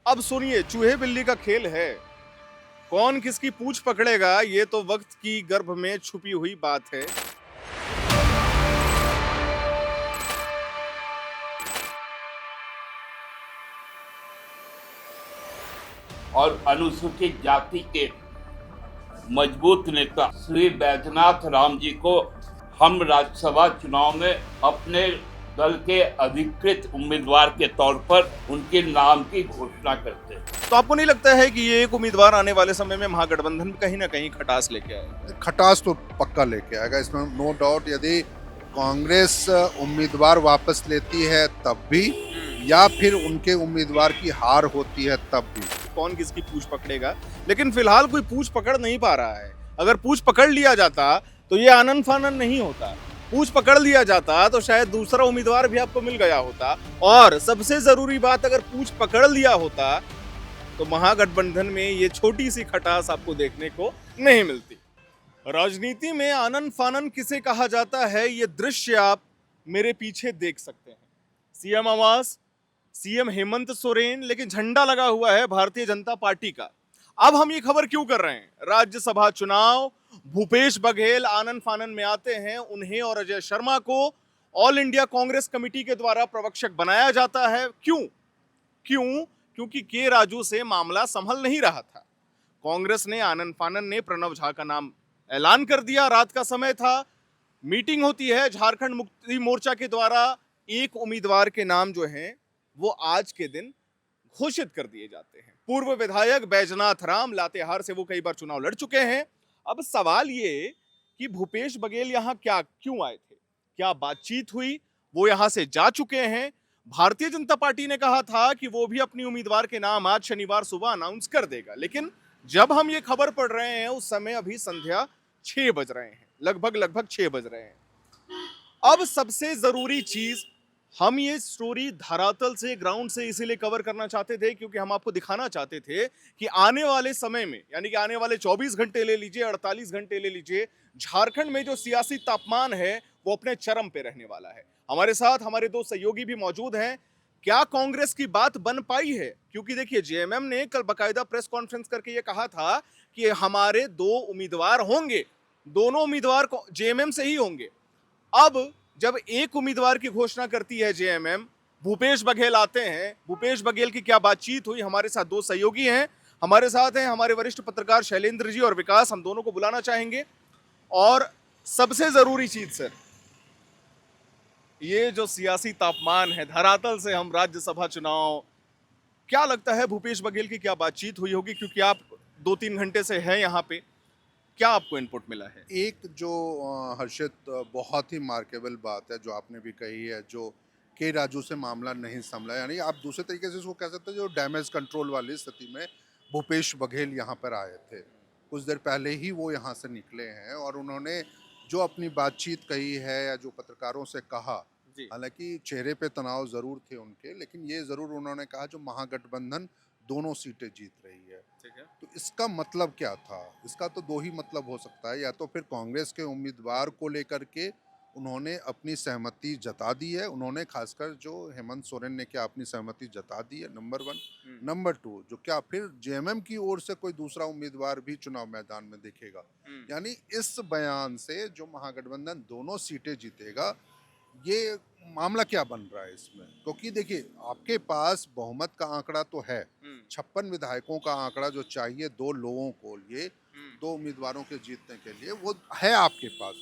अब सुनिए, चूहे बिल्ली का खेल है। कौन किसकी पूंछ पकड़ेगा, ये तो वक्त की गर्भ में छुपी हुई बात है। और अनुसूचित जाति के मजबूत नेता श्री बैजनाथ राम जी को हम राज्यसभा चुनाव में अपने दल के अधिकृत उम्मीदवार के तौर पर उनके नाम की घोषणा करते हैं। तो आपको नहीं लगता है कि ये एक उम्मीदवार आने वाले समय में महागठबंधन में कहीं ना कहीं खटास लेके आएगा? खटास तो पक्का लेके आएगा, इसमें नो डाउट। यदि कांग्रेस उम्मीदवार वापस लेती है तब भी, या फिर उनके उम्मीदवार की हार होती है तब भी। कौन किसकी पूंछ पकड़ेगा, लेकिन फिलहाल कोई पूंछ पकड़ नहीं पा रहा है। अगर पूंछ पकड़ लिया जाता तो ये आनन फानन नहीं होता। पूंछ पकड़ लिया जाता तो शायद दूसरा उम्मीदवार भी आपको मिल गया होता। और सबसे जरूरी बात, अगर पूंछ पकड़ लिया होता तो महागठबंधन में ये छोटी सी खटास आपको देखने को नहीं मिलती। राजनीति में आनन फानन किसे कहा जाता है, ये दृश्य आप मेरे पीछे देख सकते हैं। सीएम आवास, सीएम हेमंत सोरेन, लेकिन झंडा लगा हुआ है भारतीय जनता पार्टी का। अब हम ये खबर क्यों कर रहे हैं? राज्यसभा चुनाव, भूपेश बघेल आनन फानन में आते हैं। उन्हें और अजय शर्मा को ऑल इंडिया कांग्रेस कमेटी के द्वारा प्रवक्शक बनाया जाता है। क्यों? क्योंकि के राजू से मामला संभल नहीं रहा था। कांग्रेस ने आनन फानन ने प्रणव झा का नाम ऐलान कर दिया। रात का समय था, मीटिंग होती है झारखंड मुक्ति मोर्चा के द्वारा। एक उम्मीदवार के नाम जो हैं वो आज के दिन घोषित कर दिए जाते हैं। पूर्व विधायक बैजनाथ राम, लातेहार से वो कई बार चुनाव लड़ चुके हैं। अब सवाल ये कि भूपेश बघेल यहां क्यों आए थे, क्या बातचीत हुई? वो यहां से जा चुके हैं। भारतीय जनता पार्टी ने कहा था कि वो भी अपनी उम्मीदवार के नाम आज शनिवार सुबह अनाउंस कर देगा, लेकिन जब हम ये खबर पढ़ रहे हैं उस समय अभी संध्या 6 बज रहे हैं, लगभग 6 बज रहे हैं। अब सबसे जरूरी चीज, हम ये स्टोरी धरातल से, ग्राउंड से इसीलिए कवर करना चाहते थे क्योंकि हम आपको दिखाना चाहते थे कि आने वाले समय में, यानी कि आने वाले 24 घंटे ले लीजिए, 48 घंटे ले लीजिए, झारखंड में जो सियासी तापमान है वो अपने चरम पे रहने वाला है। हमारे साथ हमारे दो सहयोगी भी मौजूद हैं। क्या कांग्रेस की बात बन पाई है? क्योंकि देखिए, जेएमएम ने कल बाकायदा प्रेस कॉन्फ्रेंस करके ये कहा था कि हमारे 2 उम्मीदवार होंगे, दोनों उम्मीदवार जेएमएम से ही होंगे। अब जब एक उम्मीदवार की घोषणा करती है जेएमएम, भूपेश बघेल आते हैं। भूपेश बघेल की क्या बातचीत हुई? हमारे साथ दो सहयोगी हैं। हमारे साथ हैं हमारे वरिष्ठ पत्रकार शैलेंद्र जी और विकास, हम दोनों को बुलाना चाहेंगे। और सबसे जरूरी चीज सर, ये जो सियासी तापमान है, धरातल से हम राज्यसभा चुनाव, क्या लगता है भूपेश बघेल की क्या बातचीत हुई होगी? क्योंकि आप 2-3 घंटे से हैं यहाँ पे, क्या आपको इनपुट मिला है? एक जो हर्षित, बहुत ही मार्केबल बात है जो आपने भी कही है, जो के राजू से मामला नहीं संभला, यानी आप दूसरे तरीके से इसको कह सकते हैं, जो डैमेज कंट्रोल वाली स्थिति में भूपेश बघेल यहाँ पर आए थे। कुछ देर पहले ही वो यहाँ से निकले हैं और उन्होंने जो अपनी बातचीत कही है या जो पत्रकारों से कहा, जी। हालांकि चेहरे पे तनाव ज़रूर थे उनके, लेकिन ये ज़रूर उन्होंने कहा जो महागठबंधन दोनों सीटें जीत रही है। ठीक है। तो इसका मतलब क्या था? इसका तो दो ही मतलब हो सकता है, या तो फिर कांग्रेस के उम्मीदवार को लेकर के उन्होंने अपनी सहमति जता दी है, उन्होंने खासकर जो हेमंत सोरेन ने क्या अपनी सहमति जता दी है, नंबर 1। नंबर 2, जो क्या फिर जेएमएम की ओर से कोई दूसरा उम्मीदवार भी चुनाव मैदान में दिखेगा? यानी इस बयान से जो महागठबंधन दोनों सीटें जीतेगा, ये मामला क्या बन रहा है इसमें? क्योंकि देखिए, आपके पास बहुमत का आंकड़ा तो है, 56 विधायकों का आंकड़ा जो चाहिए 2 लोगों को लिए, 2 उम्मीदवारों के जीतने के लिए, वो है आपके पास।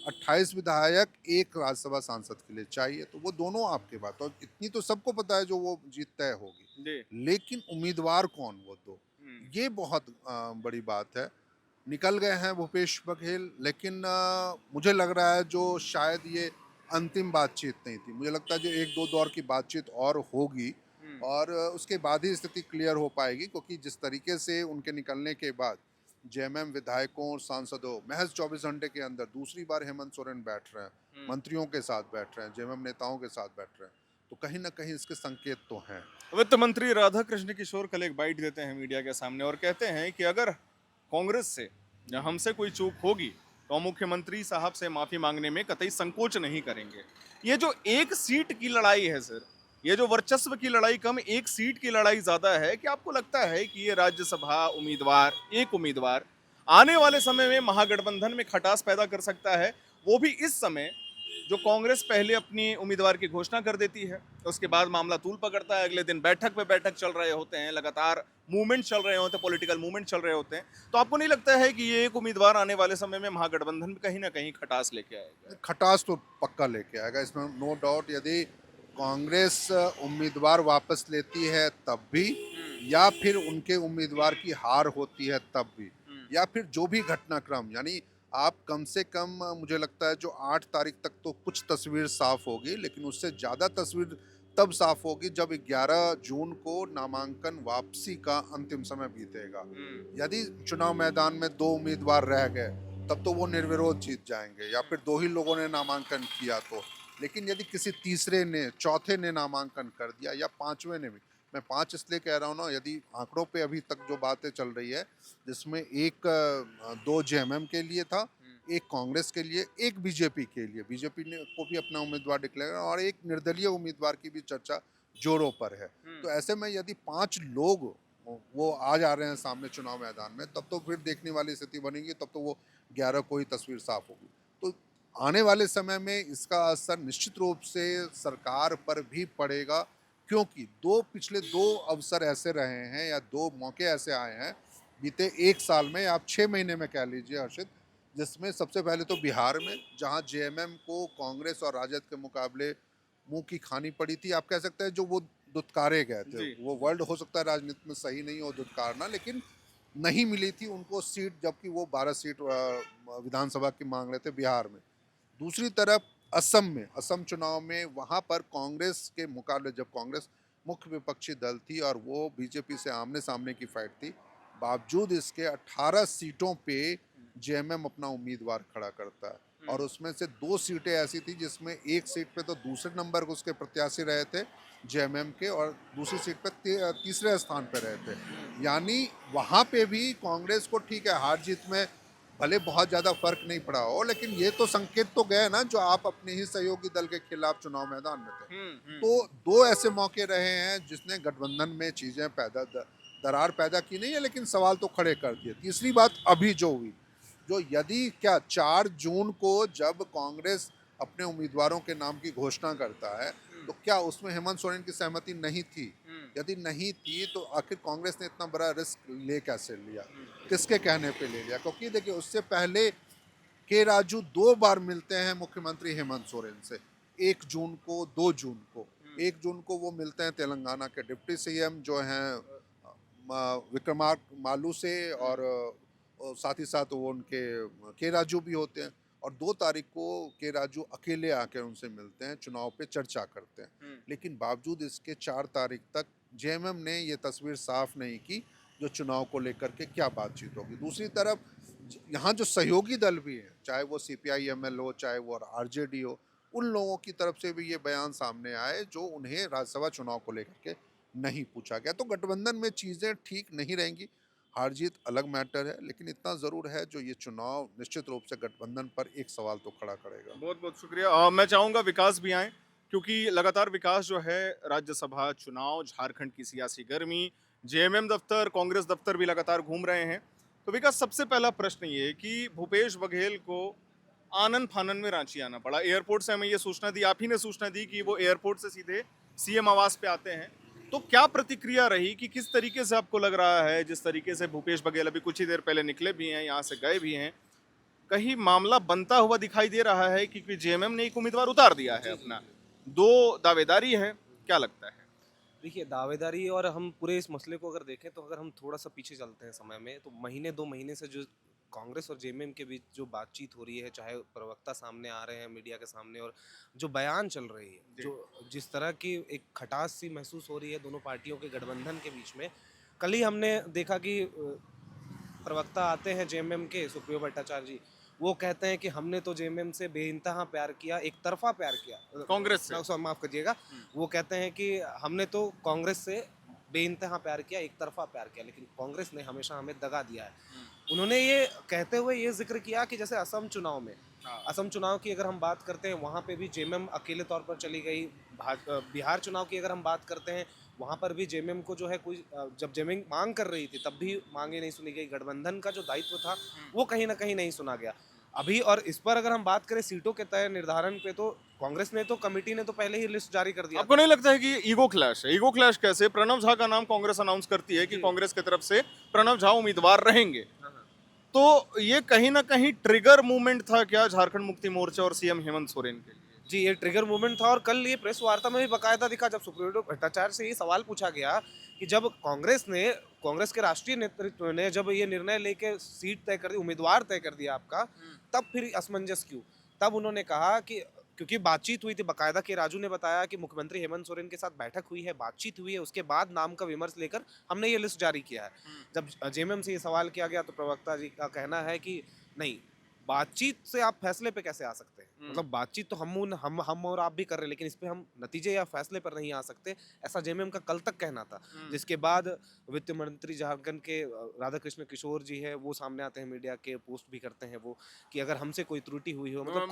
28 विधायक 1 राज्यसभा सांसद के लिए चाहिए, तो वो दोनों आपके पास, और इतनी तो सबको पता है जो वो जीत तय होगी। लेकिन उम्मीदवार कौन वो 2, ये बहुत बड़ी बात है। निकल गए हैं भूपेश बघेल, लेकिन मुझे लग रहा है जो शायद ये अंतिम बातचीत नहीं थी। मुझे लगता है जो 1-2 दौर की बातचीत और होगी और उसके बाद ही स्थिति क्लियर हो पाएगी, क्योंकि जिस तरीके से उनके निकलने के बाद जेएमएम विधायकों और सांसदों महज 24 घंटे के अंदर दूसरी बार हेमंत सोरेन बैठ रहे हैं, मंत्रियों के साथ बैठ रहे हैं, जेएमएम नेताओं के साथ बैठ रहे हैं, तो कहीं ना कहीं इसके संकेत तो हैं। वित्त मंत्री राधा कृष्ण किशोर कल एक बाइट देते हैं मीडिया के सामने और कहते हैं कि अगर कांग्रेस से या हमसे कोई चूक होगी तो मुख्यमंत्री साहब से माफी मांगने में कतई संकोच नहीं करेंगे। ये जो एक सीट की लड़ाई है सर, ये जो वर्चस्व की लड़ाई कम, एक सीट की लड़ाई ज्यादा है, कि आपको लगता है कि ये राज्यसभा उम्मीदवार, एक उम्मीदवार आने वाले समय में महागठबंधन में खटास पैदा कर सकता है, वो भी इस समय जो कांग्रेस पहले अपनी उम्मीदवार की घोषणा कर देती है, उसके बाद मामला तूल पकड़ता है, अगले दिन बैठक पे बैठक चल रहे होते हैं, लगातार मूवमेंट चल रहे होते हैं, पॉलिटिकल मूवमेंट चल रहे होते हैं, तो आपको नहीं लगता है कि ये एक उम्मीदवार आने वाले समय में महागठबंधन में कहीं ना कहीं खटास लेके आएगा? खटास तो पक्का लेके आएगा, इसमें नो डाउट। यदि कांग्रेस उम्मीदवार वापस लेती है तब भी, या फिर उनके उम्मीदवार की हार होती है तब भी, या फिर जो भी घटनाक्रम, यानी आप कम से कम मुझे लगता है जो 8 तारीख तक तो कुछ तस्वीर साफ होगी, लेकिन उससे ज़्यादा तस्वीर तब साफ होगी जब 11 जून को नामांकन वापसी का अंतिम समय बीतेगा। यदि चुनाव मैदान में 2 उम्मीदवार रह गए तब तो वो निर्विरोध जीत जाएंगे, या फिर 2 ही लोगों ने नामांकन किया तो। लेकिन यदि किसी तीसरे ने, चौथे ने नामांकन कर दिया, या 5वें ने भी, मैं 5 इसलिए कह रहा हूँ ना, यदि आंकड़ों पे अभी तक जो बातें चल रही है, जिसमें 2 जेएमएम के लिए था, एक कांग्रेस के लिए, एक बीजेपी के लिए, बीजेपी ने को भी अपना उम्मीदवार डिक्लेयर, और एक निर्दलीय उम्मीदवार की भी चर्चा जोरों पर है। तो ऐसे में यदि 5 लोग वो आ जा रहे हैं सामने चुनाव मैदान में, तब तो फिर देखने वाली स्थिति बनेगी, तब तो वो 11 को ही तस्वीर साफ होगी। तो आने वाले समय में इसका असर निश्चित रूप से सरकार पर भी पड़ेगा, क्योंकि पिछले 2 अवसर ऐसे रहे हैं, या 2 मौके ऐसे आए हैं बीते 1 साल में, आप 6 महीने में कह लीजिए हर्षित, जिसमें सबसे पहले तो बिहार में, जहां जेएमएम को कांग्रेस और राजद के मुकाबले मुंह की खानी पड़ी थी। आप कह सकते हैं जो वो दुत्कारे गए थे, वो वर्ड हो सकता है राजनीति में सही नहीं हो दुत्कारना, लेकिन नहीं मिली थी उनको सीट, जबकि वो 12 सीट विधानसभा की मांग रहे थे बिहार में। दूसरी तरफ असम चुनाव में, वहाँ पर कांग्रेस के मुकाबले, जब कांग्रेस मुख्य विपक्षी दल थी और वो बीजेपी से आमने सामने की फाइट थी, बावजूद इसके 18 सीटों पे जेएमएम अपना उम्मीदवार खड़ा करता है, और उसमें से 2 सीटें ऐसी थी जिसमें एक सीट पे तो दूसरे नंबर को उसके प्रत्याशी रहे थे जेएमएम के, और दूसरी सीट पे तीसरे स्थान पे रहे थे। यानी वहाँ पे भी कांग्रेस को, ठीक है, हार जीत में भले बहुत ज़्यादा फर्क नहीं पड़ा हो, लेकिन ये तो संकेत तो गए ना, जो आप अपने ही सहयोगी दल के खिलाफ चुनाव मैदान में थे। तो 2 ऐसे मौके रहे हैं जिसने गठबंधन में चीज़ें दरार पैदा की नहीं है, लेकिन सवाल तो खड़े कर दिए। तीसरी बात अभी जो हुई, जो यदि 4 जून को जब कांग्रेस अपने उम्मीदवारों के नाम की घोषणा करता है, तो क्या उसमें हेमंत सोरेन की सहमति नहीं थी? यदि नहीं थी तो आखिर कांग्रेस ने इतना बड़ा रिस्क ले कैसे लिया, किसके कहने पे ले लिया? क्योंकि देखिए, उससे पहले के राजू 2 बार मिलते हैं मुख्यमंत्री हेमंत सोरेन से, 1 जून को, 2 जून को। 1 जून को वो मिलते हैं तेलंगाना के डिप्टी सीएम जो हैं विक्रमार्क मालू से, और साथ ही साथ वो उनके के राजू भी होते हैं, और 2 तारीख को के राजू अकेले आकर उनसे मिलते हैं, चुनाव पे चर्चा करते हैं। लेकिन बावजूद इसके 4 तारीख तक जेएमएम ने ये तस्वीर साफ नहीं की जो चुनाव को लेकर के क्या बातचीत होगी। दूसरी तरफ यहाँ जो सहयोगी दल भी हैं, चाहे वो CPI-ML हो, चाहे वो RJD हो, उन लोगों की तरफ से भी ये बयान सामने आए जो उन्हें राज्यसभा चुनाव को लेकर के नहीं पूछा गया। तो गठबंधन में चीज़ें ठीक नहीं रहेंगी, हार जीत अलग मैटर है, लेकिन इतना ज़रूर है जो ये चुनाव निश्चित रूप से गठबंधन पर एक सवाल तो खड़ा करेगा। बहुत बहुत शुक्रिया। मैं चाहूँगा विकास भी आए, क्योंकि लगातार विकास जो है, राज्यसभा चुनाव, झारखंड की सियासी गर्मी, जेएमएम दफ्तर, कांग्रेस दफ्तर भी लगातार घूम रहे हैं। तो विकास, सबसे पहला प्रश्न ये कि भूपेश बघेल को आनन फानन में रांची आना पड़ा। एयरपोर्ट से हमें ये सूचना दी, आप ही ने सूचना दी कि वो एयरपोर्ट से सीधे सीएम आवास पे आते हैं। तो क्या प्रतिक्रिया रही, कि किस तरीके से आपको लग रहा है, जिस तरीके से भूपेश बघेल अभी कुछ ही देर पहले निकले भी हैं, यहाँ से गए भी हैं, कहीं मामला बनता हुआ दिखाई दे रहा है, क्योंकि जेएमएम ने एक उम्मीदवार उतार दिया है अपना, 2 दावेदारी है, क्या लगता है? देखिए, दावेदारी, और हम पूरे इस मसले को अगर देखें तो अगर हम थोड़ा सा पीछे चलते हैं समय में, तो महीने 2 महीने से जो कांग्रेस और जेएमएम के बीच जो बातचीत हो रही है, चाहे प्रवक्ता सामने आ रहे हैं मीडिया के सामने, और जो बयान चल रही है, जो जिस तरह की एक खटास सी महसूस हो रही है दोनों पार्टियों के गठबंधन के बीच में। कल ही हमने देखा कि प्रवक्ता आते हैं जेएमएम के, सुप्रियो भट्टाचार्य जी, वो कहते हैं कि हमने तो जेएमएम से बेइंतहा प्यार किया, एक तरफा प्यार किया, कांग्रेस से, माफ करिएगा। वो कहते हैं कि हमने तो कांग्रेस से बेइंतहा प्यार किया, एक तरफा प्यार किया, लेकिन कांग्रेस ने हमेशा हमें दगा दिया है। उन्होंने ये कहते हुए ये जिक्र किया कि जैसे असम चुनाव में हाँ। असम चुनाव की अगर हम बात करते हैं वहाँ पे भी जेएमएम अकेले तौर पर चली गई। बिहार चुनाव की अगर हम बात करते हैं वहाँ पर भी जेएमएम को जो है कोई जब जेएमएम मांग कर रही थी तब भी मांगे नहीं सुनी गई। गठबंधन का जो दायित्व था वो कहीं ना कहीं नहीं सुना गया अभी। और इस पर अगर हम बात करें सीटों के तय निर्धारण पे तो कांग्रेस ने तो कमेटी ने तो पहले ही लिस्ट जारी कर दिया आपको नहीं लगता है कि ईगो क्लैश है? ईगो क्लैश कैसे? प्रणव झा का नाम कांग्रेस अनाउंस करती है कि जी। कांग्रेस की तरफ से प्रणव झा उम्मीदवार रहेंगे, था। हाँ, तो ये कहीं ना कहीं ट्रिगर मूवमेंट था क्या झारखंड मुक्ति मोर्चा और सीएम हेमंत सोरेन के लिए? जी, ये ट्रिगर मूवमेंट था और कल ये प्रेस वार्ता में भी बकायदा दिखा जब सुप्रीमो भट्टाचार्य से ये सवाल पूछा गया कि जब कांग्रेस के राष्ट्रीय नेतृत्व ने जब ये निर्णय लेके सीट तय कर दी, उम्मीदवार तय कर दिया आपका, तब फिर असमंजस क्यों? तब उन्होंने कहा कि क्योंकि बातचीत हुई थी, बकायदा के राजू ने बताया कि मुख्यमंत्री हेमंत सोरेन के साथ बैठक हुई है, बातचीत हुई है, उसके बाद नाम का विमर्श लेकर हमने ये लिस्ट जारी किया है। जब जेएमएम से ये सवाल किया गया तो प्रवक्ता जी का कहना है कि नहीं, बातचीत से आप फैसले पे कैसे आ सकते हैं? मतलब बातचीत तो हम और आप भी कर रहे हैं, लेकिन इस पे हम नतीजे या फैसले पर नहीं आ सकते, ऐसा जेएमएम का कल तक कहना था। जिसके बाद वित्त मंत्री झारखंड के राधाकृष्ण किशोर जी है, वो सामने आते हैं, मीडिया के पोस्ट भी करते हैं वो कि अगर हमसे कोई त्रुटि हुई हो, मतलब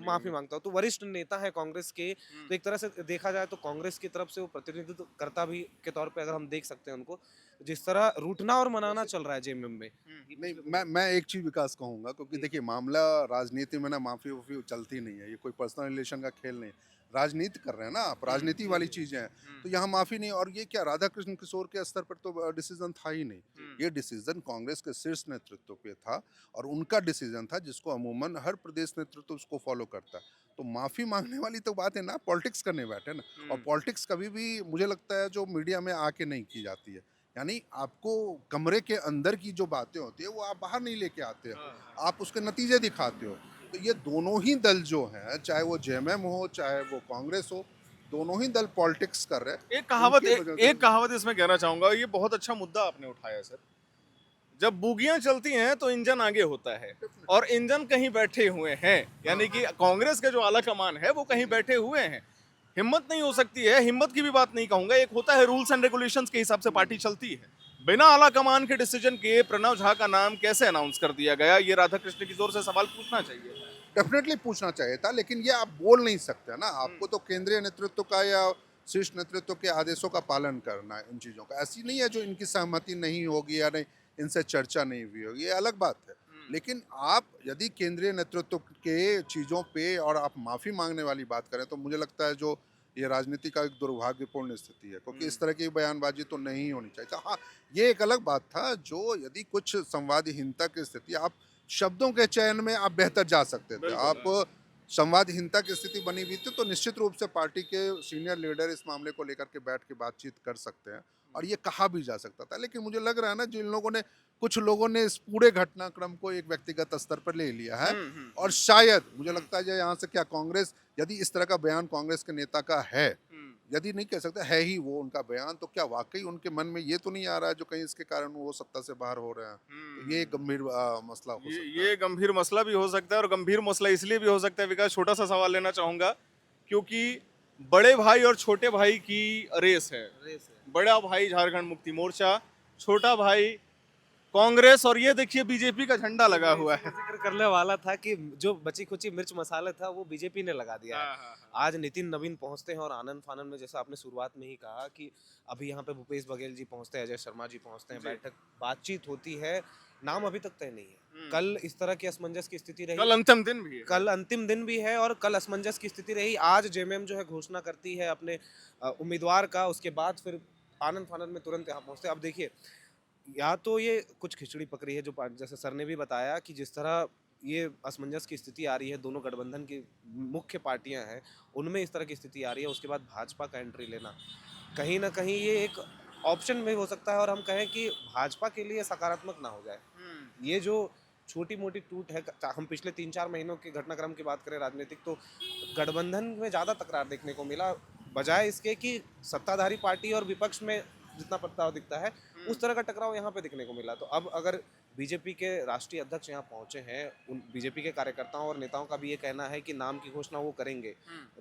माफी मांगता हो। तो वरिष्ठ नेता है कांग्रेस के, तो एक तरह से देखा जाए तो कांग्रेस की तरफ से वो प्रतिनिधित्व करता भी के तौर पे अगर हम देख सकते हैं उनको, जिस तरह रूठना और मनाना चल रहा है जेएमएम में। नहीं, मैं एक चीज विकास कहूंगा, क्योंकि देखिए मामला राजनीति में ना माफी वाफी चलती नहीं है, ये कोई पर्सनल रिलेशन का खेल नहीं है। राजनीति कर रहे हैं ना आप, राजनीति वाली चीजें हैं, तो यहाँ माफी नहीं। और ये क्या राधा कृष्ण किशोर के स्तर पर तो डिसीजन था ही नहीं, ये डिसीजन कांग्रेस के शीर्ष नेतृत्व पे था और उनका डिसीजन था, जिसको अमूमन हर प्रदेश नेतृत्व उसको फॉलो करता है। तो माफी मांगने वाली तो बात है ना, पॉलिटिक्स करने बैठे ना। और पॉलिटिक्स कभी भी मुझे लगता है जो मीडिया में आके नहीं की जाती है, यानी आपको कमरे के अंदर की जो बातें होती है वो आप बाहर नहीं लेके आते हो, आप उसके नतीजे दिखाते हो। तो ये दोनों ही दल जो हैं, चाहे वो जेएमएम हो चाहे वो कांग्रेस हो, दोनों ही दल पॉलिटिक्स कर रहे हैं। एक कहावत इसमें कहना चाहूंगा, ये बहुत अच्छा मुद्दा आपने उठाया सर। जब बुगियां चलती हैं तो इंजन आगे होता है, और इंजन कहीं बैठे हुए हैं, यानी कि कांग्रेस के जो आला कमान है वो कहीं बैठे हुए हैं। हिम्मत नहीं हो सकती है, हिम्मत की भी बात नहीं कहूंगा, एक होता है रूल्स एंड रेगुलेशंस के हिसाब से पार्टी चलती है। बिना आला कमान के डिसीजन के प्रणव झा का नाम कैसे अनाउंस कर दिया गया, ये राधा कृष्ण किशोर से सवाल पूछना चाहिए। डेफिनेटली पूछना चाहिए था, लेकिन ये आप बोल नहीं सकते ना, आपको तो केंद्रीय नेतृत्व का या शीर्ष नेतृत्व के आदेशों का पालन करना है इन चीज़ों का। ऐसी नहीं है जो इनकी सहमति नहीं होगी या नहीं इनसे चर्चा नहीं हुई होगी, ये अलग बात है। लेकिन आप यदि केंद्रीय नेतृत्व के चीज़ों पे और आप माफ़ी मांगने वाली बात करें, तो मुझे लगता है जो ये राजनीति का एक दुर्भाग्यपूर्ण स्थिति है, क्योंकि इस तरह की बयानबाजी तो नहीं होनी चाहिए। हाँ, ये एक अलग बात था, जो यदि कुछ संवादहीनता की स्थिति, आप शब्दों के चयन में आप बेहतर जा सकते थे। आप संवादहीनता की स्थिति बनी हुई थी, तो निश्चित रूप से पार्टी के सीनियर लीडर इस मामले को लेकर के बैठ के बातचीत कर सकते हैं और ये कहा भी जा सकता था। लेकिन मुझे लग रहा है ना, कुछ लोगों ने इस पूरे घटनाक्रम को एक व्यक्तिगत स्तर पर ले लिया है। और शायद मुझे लगता है यहाँ से क्या कांग्रेस, यदि इस तरह का बयान कांग्रेस के नेता का है, यदि नहीं कह सकते है ही वो उनका बयान, तो क्या वाकई उनके मन में ये तो नहीं आ रहा है जो कहीं इसके कारण वो सत्ता से बाहर हो रहे हैं? तो ये गंभीर मसला हो सकता है। ये गंभीर मसला भी हो सकता है, और गंभीर मसला इसलिए भी हो सकता है विकास, छोटा सा सवाल लेना चाहूंगा, क्योंकि बड़े भाई और छोटे भाई की रेस है। बड़ा भाई झारखंड मुक्ति मोर्चा, छोटा भाई कांग्रेस, और ये देखिए बीजेपी का झंडा लगा हुआ है। जिक्र करने वाला था कि जो बची खुची मिर्च मसाले था वो बीजेपी ने लगा दिया है। आज नितिन नवीन पहुंचते हैं और आनंद फानन में, जैसा आपने शुरुआत में ही कहा कि अभी यहाँ पे भूपेश बघेल जी पहुंचते हैं, अजय शर्मा जी पहुंचते हैं, बैठक बातचीत होती है, नाम अभी तक तय नहीं है। कल इस तरह की असमंजस की स्थिति रही, कल अंतिम दिन भी है, कल अंतिम दिन भी है और कल असमंजस की स्थिति रही। आज जेएमएम जो है घोषणा करती है अपने उम्मीदवार का, उसके बाद फिर आनंद फानन में तुरंत यहाँ पहुंचते हैं। अब देखिए, या तो ये कुछ खिचड़ी पकड़ी है, जो जैसे सर ने भी बताया कि जिस तरह ये असमंजस की स्थिति आ रही है, दोनों गठबंधन की मुख्य पार्टियां हैं उनमें इस तरह की स्थिति आ रही है, उसके बाद भाजपा का एंट्री लेना कहीं ना कहीं ये एक ऑप्शन भी हो सकता है, और हम कहें कि भाजपा के लिए सकारात्मक ना हो जाए। ये जो छोटी मोटी टूट है, हम पिछले 3-4 महीनों के घटनाक्रम की बात करें राजनीतिक, तो गठबंधन में ज़्यादा तकरार देखने को मिला, बजाय इसके कि सत्ताधारी पार्टी और विपक्ष में जितना प्रस्ताव दिखता है उस तरह का टकराव यहाँ पे दिखने को मिला। तो अब अगर बीजेपी के राष्ट्रीय अध्यक्ष यहाँ पहुंचे हैं, उन बीजेपी के कार्यकर्ताओं और नेताओं का भी ये कहना है कि नाम की घोषणा वो करेंगे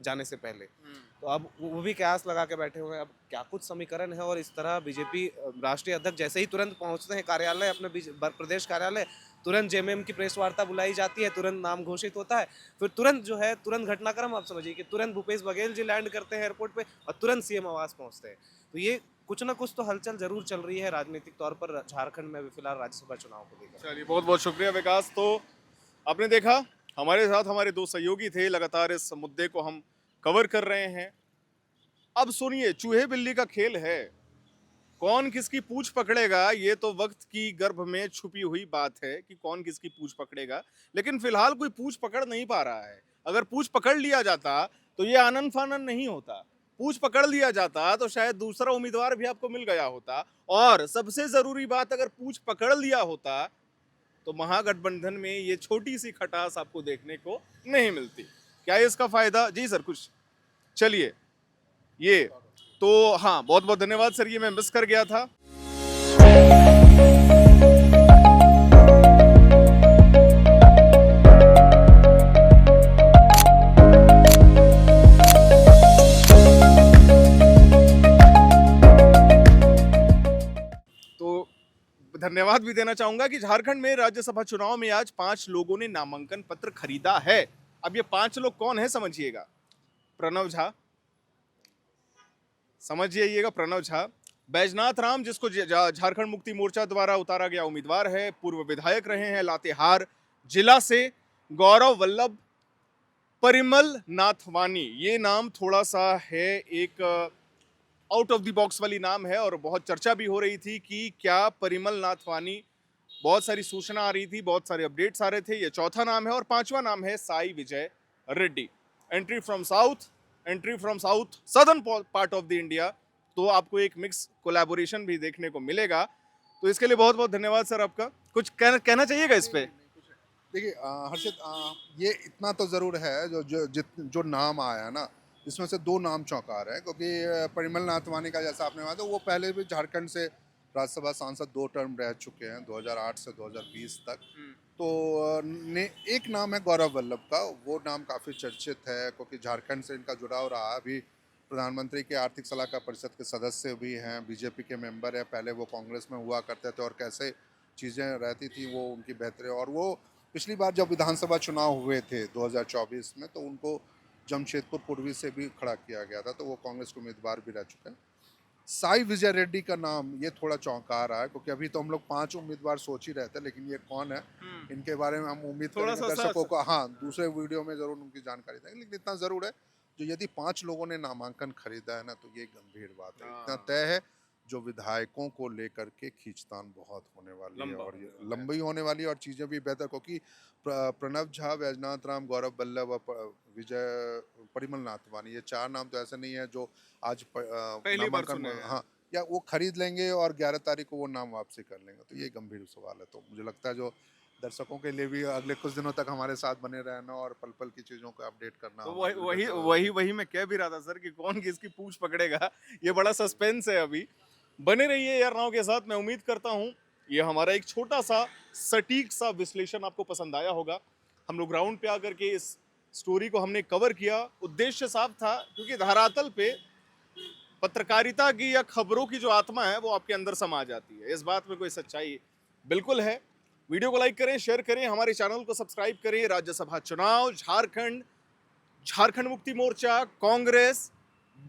जाने से पहले, तो अब वो भी कयास लगा के बैठे हुए हैं। अब क्या कुछ समीकरण है और इस तरह बीजेपी राष्ट्रीय अध्यक्ष जैसे ही तुरंत पहुंचते हैं कार्यालय, अपने प्रदेश कार्यालय, तुरंत जेएमएम की प्रेस वार्ता बुलाई जाती है, तुरंत नाम घोषित होता है, फिर तुरंत जो है तुरंत घटनाक्रम आप समझिए कि तुरंत भूपेश बघेल जी लैंड करते हैं एयरपोर्ट पे और तुरंत सीएम आवास पहुंचते हैं। तो ये कुछ ना कुछ तो हलचल जरूर चल रही है राजनीतिक तौर पर झारखंड में भी फिलहाल राज्यसभा चुनाव को लेकर। चलिए, बहुत बहुत शुक्रिया विकास। तो आपने देखा हमारे साथ हमारे दो सहयोगी थे, लगातार इस मुद्दे को हम कवर कर रहे हैं। अब सुनिए, चूहे बिल्ली का खेल है, कौन किसकी पूंछ पकड़ेगा ये तो वक्त की गर्भ में छुपी हुई बात है कि कौन किसकी पूंछ पकड़ेगा, लेकिन फिलहाल कोई पूंछ पकड़ नहीं पा रहा है। अगर पूंछ पकड़ लिया जाता तो ये आनन फानन नहीं होता, पूंछ पकड़ लिया जाता तो शायद दूसरा उम्मीदवार भी आपको मिल गया होता, और सबसे जरूरी बात, अगर पूंछ पकड़ लिया होता तो महागठबंधन में ये छोटी सी खटास आपको देखने को नहीं मिलती। क्या इसका फायदा? जी सर, कुछ चलिए ये तो हाँ, बहुत बहुत धन्यवाद सर, ये मैं मिस कर गया था। तो धन्यवाद भी देना चाहूंगा कि झारखंड में राज्यसभा चुनाव में आज 5 लोगों ने नामांकन पत्र खरीदा है। अब ये 5 लोग कौन है समझिएगा। प्रणव झा, समझ जाइएगा, प्रणव झा। बैजनाथ राम, जिसको झारखंड मुक्ति मोर्चा द्वारा उतारा गया उम्मीदवार है, पूर्व विधायक रहे हैं लातेहार जिला से। गौरव वल्लभ, परिमल नाथवानी, ये नाम थोड़ा सा है एक आउट ऑफ द बॉक्स वाली नाम है और बहुत चर्चा भी हो रही थी कि क्या परिमल नाथवानी, बहुत सारी सूचना आ रही थी, बहुत सारे अपडेट्स आ रहे थे। ये चौथा नाम है। और 5वां नाम है Sai Vijay Reddy, entry from south southern part of the India. तो आपको एक मिक्स कोलैबोरेशन भी देखने को मिलेगा। तो इसके लिए बहुत बहुत धन्यवाद सर आपका। कुछ कहना चाहिएगा इस पे? देखिए हर्षित, ये इतना तो ज़रूर है जो नाम आया ना, इसमें से 2 नाम चौंका रहे हैं, क्योंकि परिमल नाथवानी का जैसा आपने बताया, वो पहले भी झारखंड से राज्यसभा सांसद 2 टर्म रह चुके हैं, 2008 से 2020 तक। तो एक नाम है गौरव वल्लभ का, वो नाम काफ़ी चर्चित है क्योंकि झारखंड से इनका जुड़ाव रहा। अभी प्रधानमंत्री के आर्थिक सलाहकार परिषद के सदस्य भी हैं, बीजेपी के मेंबर है, पहले वो कांग्रेस में हुआ करते थे और कैसे चीज़ें रहती थी वो उनकी बेहतरी। और वो पिछली बार जब विधानसभा चुनाव हुए थे 2024 में, तो उनको जमशेदपुर पूर्वी से भी खड़ा किया गया था, तो वो कांग्रेस के उम्मीदवार भी रह चुके हैं। साई विजय रेड्डी का नाम ये थोड़ा चौंका रहा है, क्योंकि अभी तो हम लोग 5 उम्मीदवार सोच ही रहे थे, लेकिन ये कौन है इनके बारे में हम उम्मीद करेंगे दर्शकों को, हाँ, दूसरे वीडियो में जरूर उनकी जानकारी देंगे। लेकिन इतना जरूर है, जो यदि 5 लोगों ने नामांकन खरीदा है ना, तो ये गंभीर बात है। इतना तय है, जो विधायकों को लेकर के खींचतान बहुत होने वाली है और ये लंबी होने वाली है और चीज़ें भी बेहतर, क्योंकि प्रणव झा, बैजनाथ राम, गौरव वल्लभ और परिमल नाथवानी, ये 4 नाम तो ऐसे नहीं है जो आज नामांकन, हाँ, या वो खरीद लेंगे और 11 तारीख को वो नाम वापसी कर लेंगे। तो ये गंभीर सवाल है। तो मुझे लगता है जो दर्शकों के लिए भी अगले कुछ दिनों तक हमारे साथ बने रहना और पल पल की चीज़ों को अपडेट करना। तो वही मैं कह भी रहा था सर कि कौन किसकी पूंछ पकड़ेगा, ये बड़ा सस्पेंस है। अभी बने रहिए यार नाव के साथ। मैं उम्मीद करता हूँ ये हमारा एक छोटा सा सटीक सा विश्लेषण आपको पसंद आया होगा। हम लोग ग्राउंड पे आकर के इस स्टोरी को हमने कवर किया। उद्देश्य साफ था, क्योंकि धरातल पे पत्रकारिता की या खबरों की जो आत्मा है वो आपके अंदर समा जाती है। इस बात में कोई सच्चाई बिल्कुल है। वीडियो को लाइक करें, शेयर करें, हमारे चैनल को सब्सक्राइब करें। राज्यसभा चुनाव, झारखंड मुक्ति मोर्चा, कांग्रेस,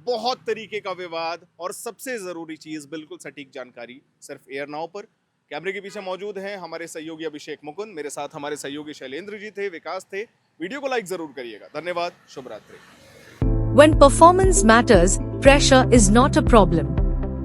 बहुत तरीके का विवाद और सबसे जरूरी चीज बिल्कुल सटीक जानकारी सिर्फ एयर नाउ पर। कैमरे के पीछे मौजूद हैं हमारे सहयोगी अभिषेक मुकुंद, मेरे साथ हमारे सहयोगी शैलेंद्र जी थे, विकास थे। वीडियो को लाइक जरूर करिएगा। धन्यवाद, शुभ रात्रि। When performance matters, pressure is not a problem.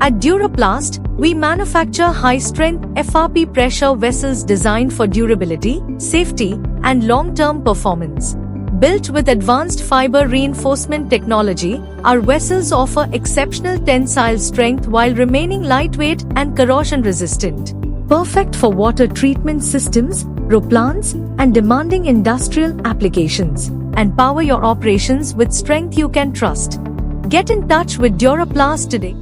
At Duraplast, we manufacture high-strength FRP pressure vessels designed for durability, safety, and long-term performance. Built with advanced fiber reinforcement technology, our vessels offer exceptional tensile strength while remaining lightweight and corrosion-resistant. Perfect for water treatment systems, roplants, and demanding industrial applications. And power your operations with strength you can trust. Get in touch with Duraplast today.